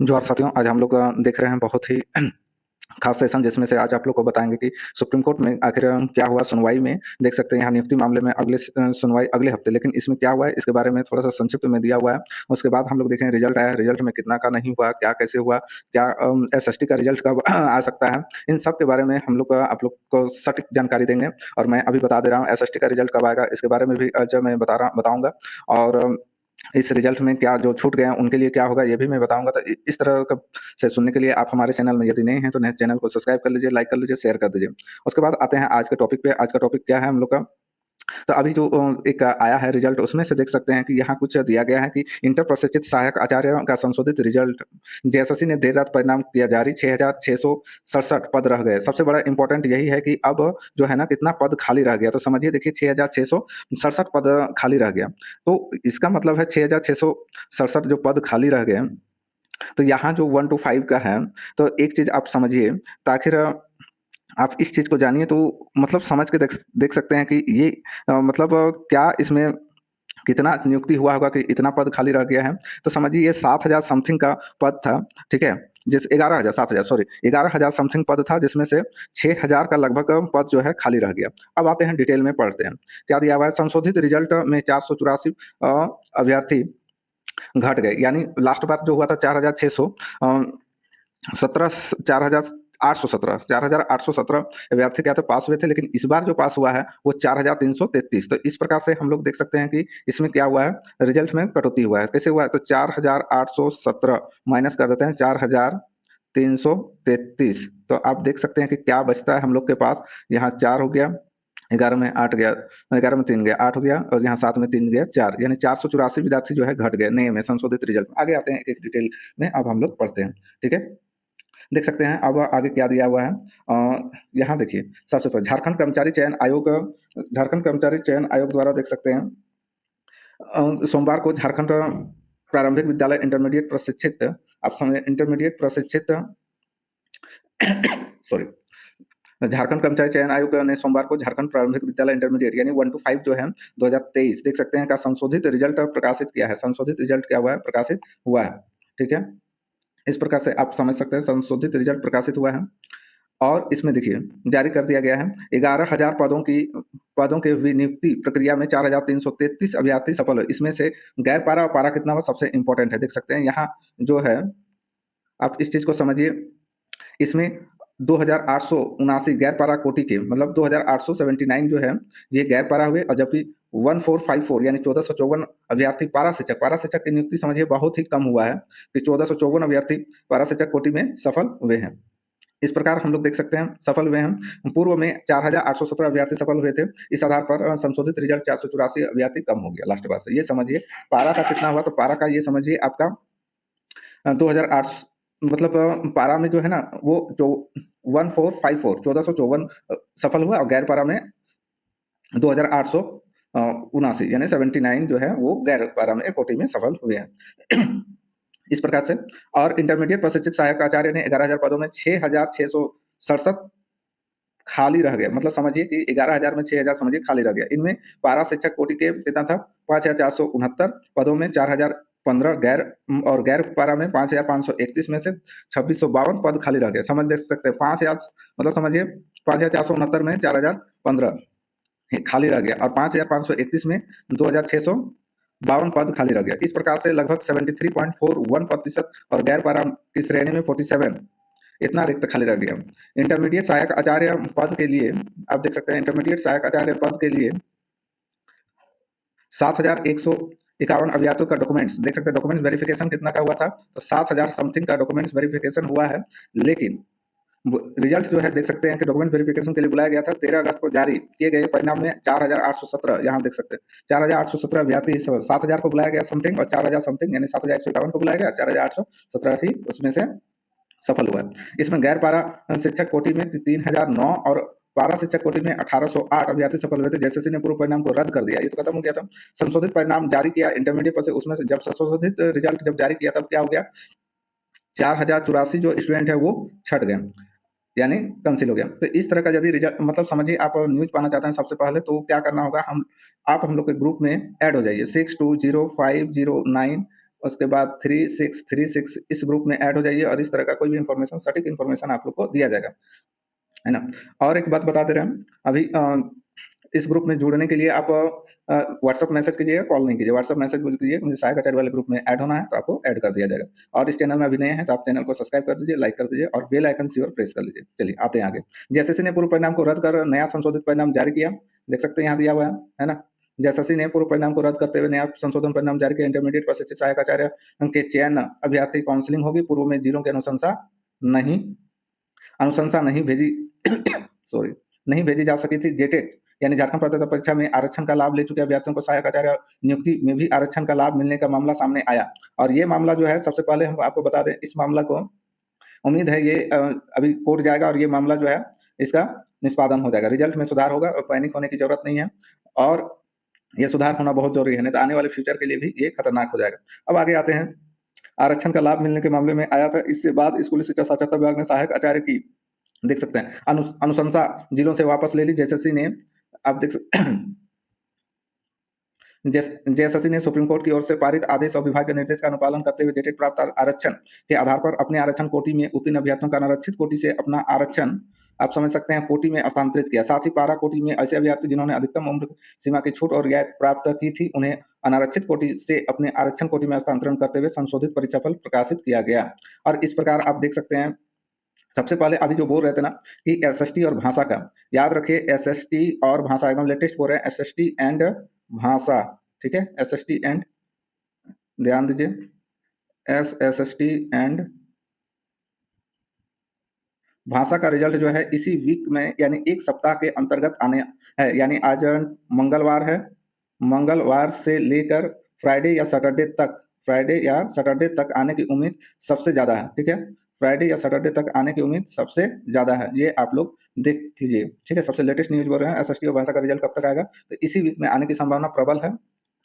जो साथियों आज हम लोग देख रहे हैं बहुत ही खास सेशन, जिसमें से आज आप लोग को बताएंगे कि सुप्रीम कोर्ट में आखिर क्या हुआ सुनवाई में। देख सकते हैं यहाँ नियुक्ति मामले में सुनवाई अगले हफ्ते, लेकिन इसमें क्या हुआ है इसके बारे में थोड़ा सा संक्षिप्त में दिया हुआ है। उसके बाद हम लोग देखें रिजल्ट आया, रिजल्ट में कितना का नहीं हुआ, क्या कैसे हुआ, क्या SST का रिजल्ट कब आ सकता है, इन सब के बारे में हम लोग आप लोग को सटीक जानकारी देंगे। और मैं अभी बता दे रहा हूँ SST का रिजल्ट कब आएगा इसके बारे में भी आज मैं बताऊंगा। और इस रिजल्ट में क्या जो छूट गए हैं उनके लिए क्या होगा ये भी मैं बताऊंगा। तो इस तरह का से सुनने के लिए आप हमारे चैनल में यदि नए हैं तो नए चैनल को सब्सक्राइब कर लीजिए, लाइक कर लीजिए, शेयर कर दीजिए। उसके बाद आते हैं आज के टॉपिक पे। आज का टॉपिक क्या है हम लोग का, तो अभी जो एक आया है रिजल्ट, उसमें से देख सकते हैं कि यहाँ कुछ दिया गया है कि इंटर प्रशिक्षित सहायक आचार्य का संशोधित रिजल्ट जेएसएससी ने देर रात परिणाम किया जारी, 6,667 पद रह गए। सबसे बड़ा इंपॉर्टेंट यही है कि अब जो है ना कितना पद खाली रह गया, तो समझिए देखिए 6,667 पद खाली रह गया। तो इसका मतलब है 6,667 जो पद खाली रह गए, तो यहाँ जो 1 to 5 का है, तो एक चीज आप समझिए, ताकि आप इस चीज को जानिए तो मतलब समझ के देख सकते हैं कि ये मतलब क्या इसमें कितना नियुक्ति हुआ होगा कि इतना पद खाली रह गया है। तो समझिए ये 7,000 समथिंग का पद था, ठीक है, जिस 11,000 समथिंग पद था, जिसमें से 6,000 का लगभग पद जो है खाली रह गया। अब आते हैं डिटेल में पढ़ते हैं क्या दिया हुआ है। संशोधित रिजल्ट में 484 अभ्यर्थी घट गए, यानी लास्ट बार जो हुआ था 4,817 अभ्यर्थी क्या थे पास हुए थे, लेकिन इस बार जो पास हुआ है वो 4,333। तो इस प्रकार से हम लोग देख सकते हैं कि इसमें क्या हुआ है, रिजल्ट में कटौती हुआ है। कैसे हुआ है, तो 4,817 माइनस कर देते हैं 4,333, तो आप देख सकते हैं कि क्या बचता है हम लोग के पास। यहाँ 4 हो गया, 11 में 8 गया, 11 में 3 गया 8 हो गया, और यहाँ 7 में 3 गया 4, यानी 484 विद्यार्थी जो है घट गए नए में संशोधित रिजल्ट में। आगे आते हैं एक एक डिटेल में, अब हम लोग पढ़ते हैं, ठीक है। देख सकते हैं अब आगे क्या दिया हुआ है। यहाँ देखिए सबसे पहले झारखंड कर्मचारी चयन आयोग द्वारा देख सकते हैं सोमवार को झारखंड प्रारंभिक विद्यालय इंटरमीडिएट प्रशिक्षित, आप समझे इंटरमीडिएट प्रशिक्षित सॉरी, झारखंड कर्मचारी चयन आयोग ने सोमवार को झारखंड प्रारंभिक विद्यालय इंटरमीडिएट यानी 1 to 5 जो है 2023 देख सकते हैं का संशोधित रिजल्ट प्रकाशित किया है। संशोधित रिजल्ट क्या हुआ है, प्रकाशित हुआ है, ठीक है। इस प्रकार से आप समझ सकते हैं संशोधित रिजल्ट प्रकाशित हुआ है। और इसमें देखिए जारी कर दिया गया है 11,000 पदों के नियुक्ति प्रक्रिया में 4,333 अभ्यर्थी सफल हुए। इसमें से गैर पारा और पारा कितना हुआ सबसे इंपॉर्टेंट है, देख सकते हैं यहाँ जो है, आप इस चीज को समझिए। इसमें 2,879 गैर पारा कोटि के, मतलब 2,879 जो है ये गैर पारा हुए, और जबकि 1,454 यानी 1,454 अभ्यर्थी पारा शिक्षक की नियुक्ति समझिए बहुत ही कम हुआ है कि 1,454 अभ्यर्थी पारा शिक्षक कोटि में सफल हुए हैं। इस प्रकार हम लोग देख सकते हैं सफल हुए हैं। पूर्व में 4,817 अभ्यर्थी सफल हुए थे, इस आधार पर संशोधित रिजल्ट 484 अभ्यर्थी कम हो गया लास्ट बार से। ये समझिए पारा का कितना हुआ, तो पारा का ये समझिए आपका 2,008, मतलब पारा में जो है ना वो जो 1,454 1454 सफल हुआ, और गैर पारा में 2,879 यानी 79 जो है वो गैर पारा में कोटि में सफल हुए हैं। इस प्रकार से। और इंटरमीडिएट प्रशिक्षित सहायक आचार्य ने 11,000 पदों में 6,667 खाली रह गए, मतलब समझिए कि 11,000 में 6,000 समझिए खाली रह गया। इनमें पारा शिक्षक कोटि के कितना था 5,469 पदों में 4,015 गैर, और गैर पारा में 5,531 में से 2,652 पद खाली रह गए। समझ देख सकते हैं 5,000 मतलब समझिए 5,469 में 4,015 खाली रह गया, और 5,531 में 2,652 पद खाली रह गया। इस प्रकार से लगभग 73.41% और गैर पारा की श्रेणी में 47 इतना रिक्त खाली रह गया। इंटरमीडिएट सहायक आचार्य पद के लिए आप देख सकते हैं इंटरमीडिएट सहायक आचार्य पद के लिए 7,151 अभ्यर्थियों का डॉक्यूमेंट्स देख सकते हैं। डॉक्यूमेंट्स वेरिफिकेशन कितना का हुआ था, तो 7,000 समथिंग का डॉक्यूमेंट्स वेरिफिकेशन हुआ है, लेकिन रिजल्ट जो है देख सकते हैं कि डॉक्यूमेंट वेरिफिकेशन के लिए बुलाया गया था। 13 अगस्त को जारी किए गए परिणाम में 4,817, यहाँ देख सकते हैं 4,817 अभ्यर्थी, 7,000 को बुलाया गया समथिंग, और 4,000 समथिंग यानी 7,151 को बुलाया गया, 4,817 ही उसमें से सफल हुआ। इसमें गैर पारा शिक्षक कोटि में 3,009 और पारा शिक्षक कोटि में 1,808 अभ्यर्थी सफल हुए थे। जेएसएससी ने पूर्व परिणाम को रद्द कर दिया, ये तो खत्म हो गया था। संशोधित परिणाम जारी किया इंटरमीडिएट पर से, उसमें से जब संशोधित रिजल्ट जब जारी किया तब क्या हो गया, 4,084 जो स्टूडेंट है वो छट गए, यानी कैंसिल हो गया। तो इस तरह का यदि रिजल्ट मतलब समझिए आप न्यूज पाना चाहते हैं सबसे पहले तो क्या करना होगा, आप हम लोग के ग्रुप में ऐड हो जाइए 620509 उसके बाद 3636 इस ग्रुप में ऐड हो जाइए और इस तरह का कोई भी इन्फॉर्मेशन, सटीक इन्फॉर्मेशन आप लोग को दिया जाएगा, है ना। और एक बात बता दे रहे हैं अभी, इस ग्रुप में जुड़ने के लिए आप व्हाट्सअप मैसेज कीजिएगा, कॉल नहीं कीजिए। व्हाट्सअप मैसेज बोल कीजिए मुझे सहायक आचार्य वाले ग्रुप में ऐड होना है, तो आपको ऐड कर दिया जाएगा। और इस चैनल में अभी नए हैं तो आप चैनल को सब्सक्राइब कर दीजिए, लाइक कर दीजिए और बेल आइकन श्योर प्रेस कर लीजिए। चलिए आते हैं आगे। जेएसएससी ने पूर्व परिणाम को रद्द कर नया संशोधित परिणाम जारी किया, देख सकते हैं यहाँ दिया हुआ है ना। जेएसएससी ने पूर्व परिणाम को रद्द करते हुए नया संशोधन परिणाम जारी किया। इंटरमीडिएट प्रशिक्षित सहायक आचार्य के चयन अभ्यर्थी काउंसलिंग होगी। पूर्व में जिलों की अनुशंसा नहीं भेजी सॉरी नहीं भेजी जा सकी थी। जेटेट यानी झारखंड पात्रता परीक्षा में आरक्षण का लाभ ले चुके अभ्यर्थियों को सहायक आचार्य नियुक्ति में भी आरक्षण का लाभ मिलने का मामला सामने आया। और ये मामला जो है, सबसे पहले हम आपको बता दें, इस मामला को उम्मीद है ये अभी कोर्ट जाएगा और ये मामला जो है इसका निष्पादन हो जाएगा, रिजल्ट में सुधार होगा और पैनिक होने की जरूरत नहीं है। और ये सुधार होना बहुत जरूरी है, नहीं तो आने वाले फ्यूचर के लिए भी ये खतरनाक हो जाएगा। अब आगे आते हैं। आरक्षण का लाभ मिलने के मामले में आया था। इसके बाद स्कूली शिक्षा साक्षरता विभाग ने सहायक आचार्य की, देख सकते हैं, अनुशंसा जिलों से वापस ले ली। जेएसएससी ने, आप देख सकते जेएसएससी ने सुप्रीम कोर्ट की ओर से पारित आदेश और विभाग के निर्देश का अनुपालन करते हुए जेटेट प्राप्त आरक्षण के आधार पर अपने आरक्षण कोटि में उत्तीर्ण अभ्यर्थियों का अनारक्षित कोटि से अपना आरक्षण, आप समझ सकते हैं, कोटि में हस्तांतरित किया। साथ ही पारा कोटि में ऐसे अभ्यर्थी जिन्होंने अधिकतम उम्र सीमा की छूट और रियायत प्राप्त की थी, उन्हें अनारक्षित कोटि से अपने आरक्षण कोटि में हस्तांतरण करते हुए संशोधित परीक्षाफल प्रकाशित किया गया। और इस प्रकार आप देख सकते हैं, सबसे पहले अभी जो बोल रहे थे ना कि एसएसटी और भाषा का, याद रखिए एसएसटी और भाषा एकदम लेटेस्ट बोल रहे हैं, एसएसटी एंड भाषा, ठीक है, एसएसटी एंड, ध्यान दीजिए, एसएसटी एंड भाषा का रिजल्ट जो है इसी वीक में यानी एक सप्ताह के अंतर्गत आने है। यानी आज मंगलवार है, मंगलवार से लेकर फ्राइडे या सैटरडे तक आने की उम्मीद सबसे ज़्यादा है, ठीक है। फ्राइडे या सैटरडे तक आने की उम्मीद सबसे ज़्यादा है, ये आप लोग देख लीजिए, ठीक है। सबसे लेटेस्ट न्यूज़ बोल रहे हैं एसएसटी और भाषा का रिजल्ट कब तक आएगा, तो इसी वीक में आने की संभावना प्रबल है।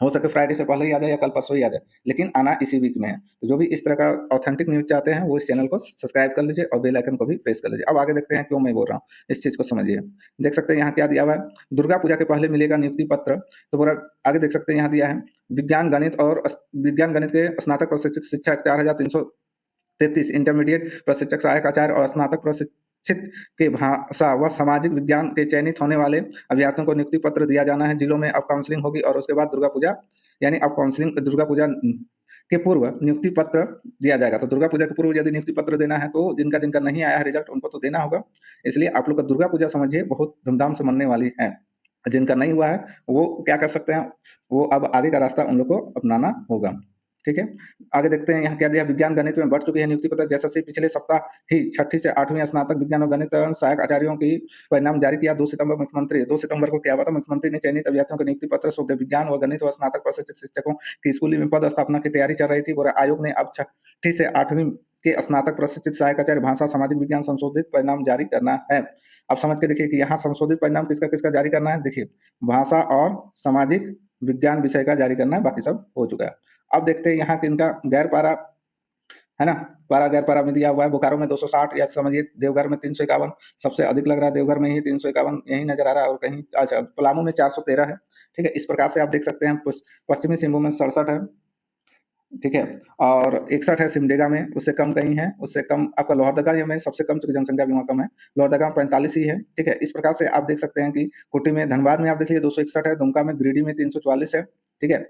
हो सके फ्राइडे से पहले ही आ जाए या कल परसों ही आ जाए, लेकिन आना इसी वीक में है। तो जो भी इस तरह का ऑथेंटिक न्यूज़ चाहते हैं वो इस चैनल को सब्सक्राइब कर लीजिए और बेल आइकन को भी प्रेस कर लीजिए। अब आगे देखते हैं क्यों मैं बोल रहा हूँ, इस चीज़ को समझिए। देख सकते हैं यहाँ क्या दिया हुआ है, दुर्गा पूजा के पहले मिलेगा नियुक्ति पत्र। तो पूरा आगे देख सकते हैं यहाँ दिया है, विज्ञान गणित के स्नातक प्रशिक्षित शिक्षक 4333, इंटरमीडिएट प्रशिक्षक सहायक आचार्य और स्नातक प्रशिक्षित के भाषा व सामाजिक विज्ञान के चयनित होने वाले अभ्यर्थियों को नियुक्ति पत्र दिया जाना है। जिलों में अब काउंसलिंग होगी और उसके बाद दुर्गा पूजा, यानी अब काउंसलिंग दुर्गा पूजा के पूर्व नियुक्ति पत्र दिया जाएगा। तो दुर्गा पूजा के पूर्व यदि नियुक्ति पत्र देना है तो जिनका जिनका नहीं आया है रिजल्ट उनको तो देना होगा। इसलिए आप लोग का दुर्गा पूजा समझिए बहुत धूमधाम से मनने वाली है। जिनका नहीं हुआ है वो क्या कर सकते हैं, वो अब आगे का रास्ता उन लोग को अपनाना होगा, ठीक है। आगे देखते हैं यहाँ क्या दिया, विज्ञान गणित में बढ़ चुकी है नियुक्ति पत्र। जैसे पिछले सप्ताह ही 6ठी से 8वीं स्नातक विज्ञान और गणित सहायक आचार्यों की परिणाम जारी किया। 2 सितंबर को क्या हुआ था, मुख्यमंत्री ने चयनित अभ्यर्थियों के नियुक्ति पत्र सौंपे। विज्ञान व गणित व स्नातक प्रशिक्षित शिक्षकों की स्कूली में पद स्थापना की तैयारी चल रही थी और आयोग ने अब 6ठी से 8वीं के स्नातक प्रशिक्षित सहायक आचार्य भाषा सामाजिक विज्ञान संशोधित परिणाम जारी करना है। आप समझ के देखिए कि यहाँ संशोधित परिणाम किसका किसका जारी करना है। देखिए भाषा और सामाजिक विज्ञान विषय का जारी करना है, बाकी सब हो चुका है। अब देखते हैं यहाँ किनका गैर पारा है ना, पारा गैर पारा में दिया हुआ है। बोकारो में 260 या समझिए देवघर में 351, सबसे अधिक लग रहा है देवघर में ही 351 यही नजर आ रहा है, और कहीं अच्छा पलामू में 413 है, ठीक है। इस प्रकार से आप देख सकते हैं पश्चिमी सिंहभूम में 67 है, ठीक है, और 61 है सिमडेगा में, उससे कम कहीं है, उससे कम आपका लोहरदगा में सबसे कम, चूंकि जनसंख्या भी वहाँ कम है, लोहरदगा में 45 ही है, ठीक है। इस प्रकार से आप देख सकते हैं कि कुटी में, धनबाद में आप देख लीजिए 261 है, दुमका में, गिरिडीह में 344 है, ठीक है।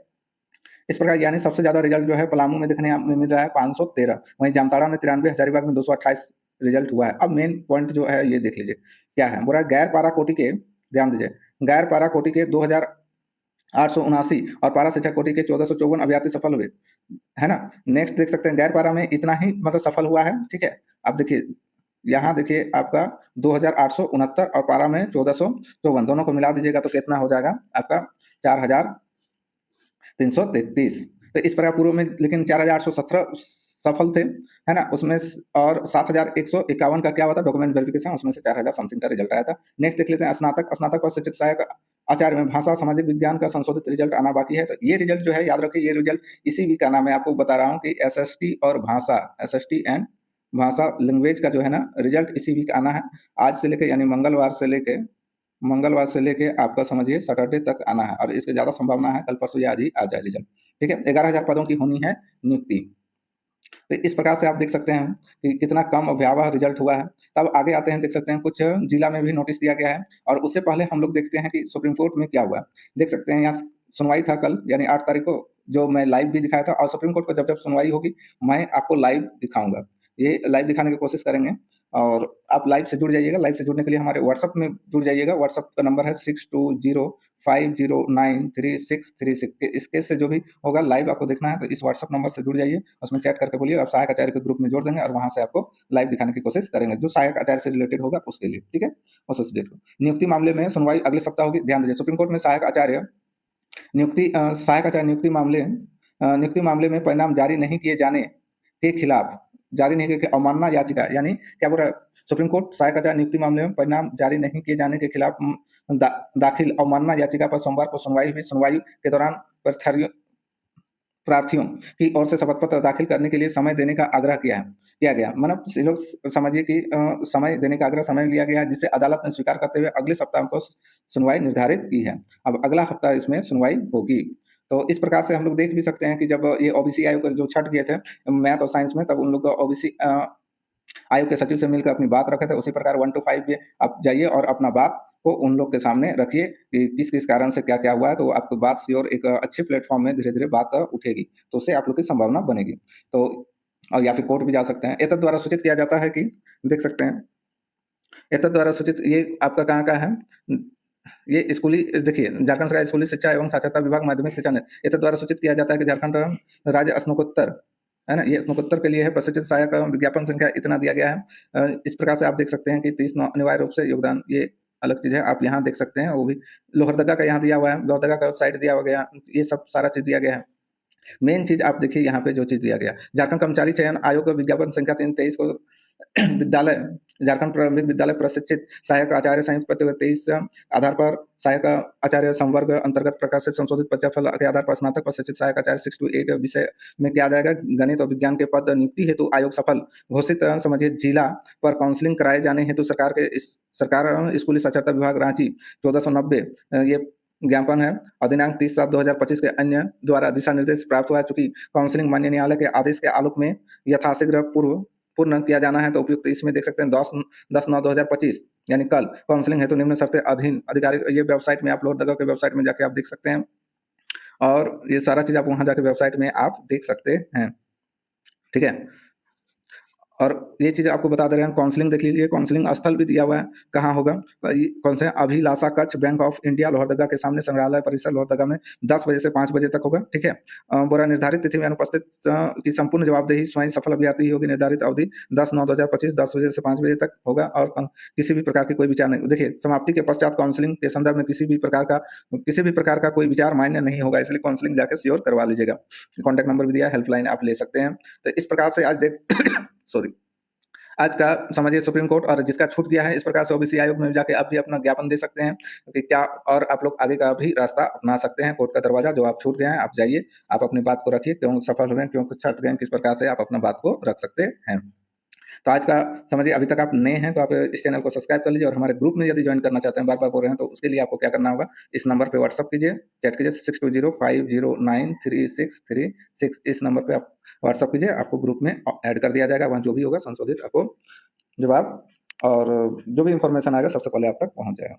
इस प्रकार यानी सबसे ज्यादा रिजल्ट जो है पलामू में देखने में मिल रहा है 513, वहीं जामताड़ा में 93, हजारीबाग में 228 रिजल्ट हुआ है। अब मेन पॉइंट जो है ये देख लीजिए क्या है, बुरा गैर पारा कोटि के, ध्यान दीजिए, गैर पारा कोटि के 2879 और पारा शिक्षक कोटि के 1454 अभ्यर्थी सफल हुए, है ना। नेक्स्ट देख सकते हैं गैर पारा में इतना ही मतलब सफल हुआ है, ठीक है। अब देखिए यहाँ देखिए आपका 2869 और पारा में 1454, दोनों को मिला दीजिएगा तो कितना हो जाएगा आपका 4333। तो इस प्रकार पूर्व में लेकिन 4817 सफल थे, है ना, उसमें और 7151 का क्या हुआ था डॉक्यूमेंट वेरिफिकेशन, उसमें से 4000 समथिंग का रिजल्ट आया था। नेक्स्ट देख लेते हैं स्नातक प्रशिक्षित सहायक आचार्य में भाषा सामाजिक विज्ञान का संशोधित रिजल्ट आना बाकी है। तो ये रिजल्ट जो है याद रखिए, ये रिजल्ट इसी वीक आना, मैं आपको बता रहा हूँ कि एसएसटी और भाषा, एसएसटी एंड भाषा लैंग्वेज का जो है ना रिजल्ट इसी वीक आना है, आज से लेके यानी मंगलवार से लेके मंगलवार से लेके आपका समझिए सैटरडे तक आना है, और इसकी ज़्यादा संभावना है कल परसों या आज ही आ जाए रिजल्ट। ठीक है, 11,000 पदों की होनी है नियुक्ति। तो इस प्रकार से आप देख सकते हैं कि कितना कम भयावह रिजल्ट हुआ है। तब आगे आते हैं, देख सकते हैं कुछ जिला में भी नोटिस दिया गया है, और उससे पहले हम लोग देखते हैं कि सुप्रीम कोर्ट में क्या हुआ। देख सकते हैं यहाँ सुनवाई था कल, यानी 8 तारीख को, जो मैं लाइव भी दिखाया था, और सुप्रीम कोर्ट को जब जब सुनवाई होगी मैं आपको लाइव दिखाऊंगा। ये लाइव दिखाने की कोशिश करेंगे, और आप लाइव से जुड़ जाइएगा। लाइव से जुड़ने के लिए हमारे व्हाट्सअप में जुड़ जाइएगा। व्हाट्सअप का नंबर है 6205093636। इसके से जो भी होगा लाइव आपको देखना है तो इस व्हाट्सअप नंबर से जुड़ जाइए, उसमें चैट करके बोलिए, आप सहायक आचार्य के ग्रुप में जोड़ देंगे, और वहां से आपको लाइव दिखाने की कोशिश करेंगे, जो सहायक आचार्य से रिलेटेड होगा उसके लिए। ठीक है, उस डेट को नियुक्ति मामले में सुनवाई अगले सप्ताह होगी। ध्यान दीजिए, सुप्रीम कोर्ट में सहायक आचार्य नियुक्ति मामले में परिणाम जारी नहीं किए जाने के खिलाफ, जारी नहीं किए अवमानना याचिका, यानी क्या बोल रहा है सुप्रीम कोर्ट, सहायक आचार्य नियुक्ति मामले में परिणाम जारी नहीं किए जाने के खिलाफ दाखिल अवमानना याचिका पर सोमवार को सुनवाई हुई। सुनवाई के दौरान प्रार्थियों की ओर से शपथ पत्र दाखिल करने के लिए समय देने का आग्रह किया गया। मतलब लोग समझिए कि समय देने का आग्रह समय लिया गया है, जिसे अदालत ने स्वीकार करते हुए अगले सप्ताह को सुनवाई निर्धारित की है। अब अगला हफ्ता इसमें सुनवाई होगी। तो इस प्रकार से हम लोग देख भी सकते हैं कि जब ये ओबीसी आयोग जो छट गए थे मैथ और साइंस में, तब उन लोग ओबीसी आयोग के सचिव से मिलकर अपनी बात रखे थे। उसी प्रकार 1 to 5 पे आप जाइए और अपना बात को उन लोग के सामने रखिए कि किस किस कारण से क्या क्या हुआ है, तो आपकी बात श्योर एक अच्छे प्लेटफॉर्म में धीरे धीरे बात उठेगी, तो उससे आप लोग की संभावना बनेगी। तो और या फिर कोर्ट भी जा सकते हैं। एतद द्वारा सूचित किया जाता है कि देख सकते हैं, एतद द्वारा सूचित, ये आपका कहाँ का है, ये स्कूली, देखिए झारखंड सरकार स्कूली शिक्षा एवं साक्षरता विभाग माध्यमिक शिक्षा ने एतद द्वारा सूचित किया जाता है कि झारखंड राज्य स्नातकोत्तर, है ना, ये स्नातकोत्तर के लिए है, प्रशिक्षित सहायक विज्ञापन संख्या इतना दिया गया है। इस प्रकार से आप देख सकते हैं कि 30 अनिवार्य रूप से योगदान, ये अलग चीज है, आप यहाँ देख सकते हैं। वो भी लोहरदगा का यहाँ दिया हुआ है, लोहरदगा का साइड दिया हुआ गया, ये सब सारा चीज दिया गया है। मेन चीज आप देखिए यहाँ पे जो चीज दिया गया, झारखंड कर्मचारी चयन आयोग का विज्ञापन संख्या 323 को विद्यालय, झारखंड प्रारंभिक विद्यालय प्रशिक्षित सहायक आचार्य संयुक्त प्रतियोगिता 23 आधार पर सहायक आचार्य संवर्ग अंतर्गत प्रकाशित संशोधित परीक्षाफल के आधार पर स्नातक प्रशिक्षित सहायक आचार्य 6 to 8 विषय में क्या जाएगा, गणित और विज्ञान के पद नियुक्ति हेतु आयोग सफल घोषित समझिए जिला पर काउंसलिंग कराए जाने हेतु सरकार स्कूली साक्षरता विभाग रांची 1490 ये ज्ञापन है। और दिनांक 30/7/2025 के अन्य द्वारा दिशा निर्देश प्राप्त हुआ, चूंकि काउंसलिंग माननीय न्यायालय के आदेश के आलोक में यथाशीघ्र पूर्ण किया जाना है, तो उपयुक्त इसमें देख सकते हैं 10/9/2025 यानी कल काउंसलिंग हेतु निम्न शर्तें अधीन अधिकारी, ये वेबसाइट में आप लोहरदगा के वेबसाइट में जाके आप देख सकते हैं, और ये सारा चीज आप वहां जाके वेबसाइट में आप देख सकते हैं। ठीक है, और ये चीज़ आपको बता दे रहे हैं, काउंसलिंग देख लीजिए, काउंसलिंग स्थल भी दिया हुआ है, कहाँ होगा, कौन से, अभिलाषा कक्ष बैंक ऑफ इंडिया लोहरदगा के सामने संग्रहालय परिसर लोहरदगा में 10 बजे से 5 बजे तक होगा। ठीक है, बोरा निर्धारित तिथि में अनुपस्थित की संपूर्ण जवाबदेही स्वयं सफल अभ्यर्थी ही होगी। निर्धारित अवधि 10/9/2025 10 बजे से 5 बजे तक होगा, और किसी भी प्रकार की कोई विचार नहीं, देखिए समाप्ति के पश्चात काउंसलिंग के संदर्भ में किसी भी प्रकार का कोई विचार मान्य नहीं होगा, इसलिए काउंसलिंग जाकर श्योर करवा लीजिएगा। कॉन्टैक्ट नंबर भी दिया, हेल्पलाइन आप ले सकते हैं। तो इस प्रकार से आज सॉरी, आज का समझिए सुप्रीम कोर्ट, और जिसका छूट गया है इस प्रकार से ओबीसी आयोग में जाके आप भी अपना ज्ञापन दे सकते हैं कि क्या, और आप लोग आगे का भी रास्ता अपना सकते हैं। कोर्ट का दरवाजा जो आप छूट गए हैं, आप जाइए, आप अपनी बात को रखिए, क्यों सफल हो रहे हैं, क्यों छट गए हैं, किस प्रकार से आप अपना बात को रख सकते हैं। तो आज का समझिए, अभी तक आप नए हैं तो आप इस चैनल को सब्सक्राइब कर लीजिए, और हमारे ग्रुप में यदि ज्वाइन करना चाहते हैं, बार बार बोल रहे हैं, तो उसके लिए आपको क्या करना होगा, इस नंबर पे व्हाट्सअप कीजिए, चैट कीजिए 6205093636, इस नंबर पे आप व्हाट्सअप कीजिए, आपको ग्रुप में ऐड कर दिया जाएगा। वहाँ जो भी होगा संशोधित आपको जवाब और जो भी इंफॉर्मेशन आएगा सबसे पहले आप तक पहुँच जाएगा।